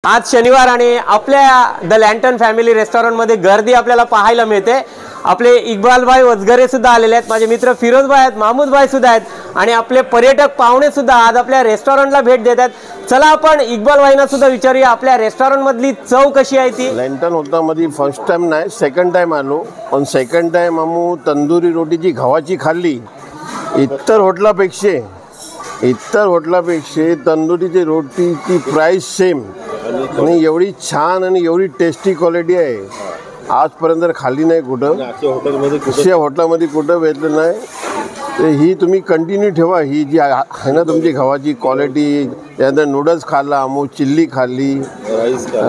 आज शनिवार आणि आपल्या द लँटन फॅमिली रेस्टॉरंटमध्ये गर्दी आपल्याला पाहायला मिळते। आपले इक्बाल भाई वजगरे सुद्धा आलेले आहेत, माझे मित्र फिरोज भाई आहेत, महमूद भाई सुद्धा आहेत आणि आपले पर्यटक पाहुणे सुद्धा आज आपल्या रेस्टॉरंटला भेट देतात। चला आपण इक्बाल भाईंना सुद्धा विचारूया आपल्या रेस्टॉरंट मधली चव कशी आहे ती। लँटन होटलमध्ये फर्स्ट टाइम नाही, सेकंड टाइम आलो, पण सेकंड टाइम आम्ही तंदुरी रोटीची गव्हाची खाल्ली। इतर होटलापेक्षा तंदुरीची रोटीची प्राइस सेम आणि एवढी छान आणि एवढी टेस्टी क्वालिटी आहे, आजपर्यंत खाल्ली नाही कुठं, अशा हॉटेलमध्ये कुठं भेटलं नाही। तर ही तुम्ही कंटिन्यू ठेवा, ही जी आहे ना तुमची गव्हाची क्वालिटी। त्यानंतर नूडल्स खाल्ला, आम्ही चिल्ली खाल्ली,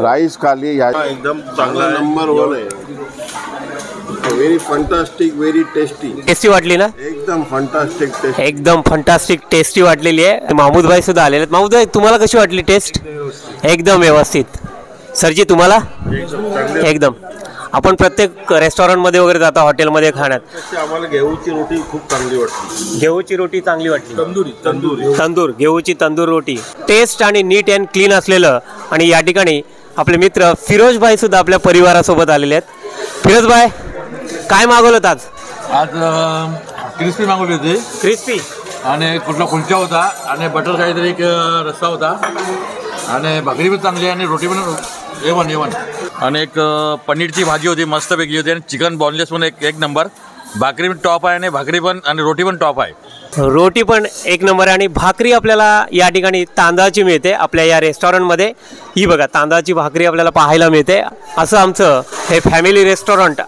राईस खाल्ली, एकदम चांगला नंबर 1 आहे। व्हेरी फंटास्टिक, व्हेरी टेस्टी वाटली ना? एकदम फंटास्टिक टेस्ट, एकदम फंटास्टिक टेस्टी वाटलेली आहे। महमूद भाई सुद्धा आलेले आहेत। महमूद भाई तुम्हाला कशी वाटली टेस्ट? एकदम व्यवस्थित। सरजी तुम्हाला? एकदम। आपण प्रत्येक रेस्टॉरंटमध्ये वगैरे जातो, हॉटेलमध्ये खाण्यात आम्हाला घेऊची रोटी खूप चांगली वाटली। घेऊची रोटी चांगली वाटली, तंदूर घेऊची तंदूर रोटी टेस्ट आणि नीट अँड क्लीन असलेलं। आणि या ठिकाणी आपले मित्र फिरोज भाई सुद्धा आपल्या परिवारासोबत आलेले आहेत। फिरोज भाई काय मागवलं आज? क्रिस्पी मागवली होती, क्रिस्पी आणि कुठला कुलचा होता आणि बटर काहीतरी एक रस्सा होता आणि भाकरी पण चांगली आणि रोटी पण एवन आणि एक पनीरची भाजी होती, मस्तपैकी होती, आणि चिकन बॉनलेस पण एक नंबर। भाकरी पण टॉप आहे आणि भाकरी पण आणि रोटी पण टॉप आहे। रोटी पण एक नंबर आहे आणि भाकरी आपल्याला या ठिकाणी तांदळाची मिळते आपल्या या रेस्टॉरंटमध्ये। ही बघा तांदळाची भाकरी आपल्याला पाहायला मिळते। असं आमचं हे फॅमिली रेस्टॉरंट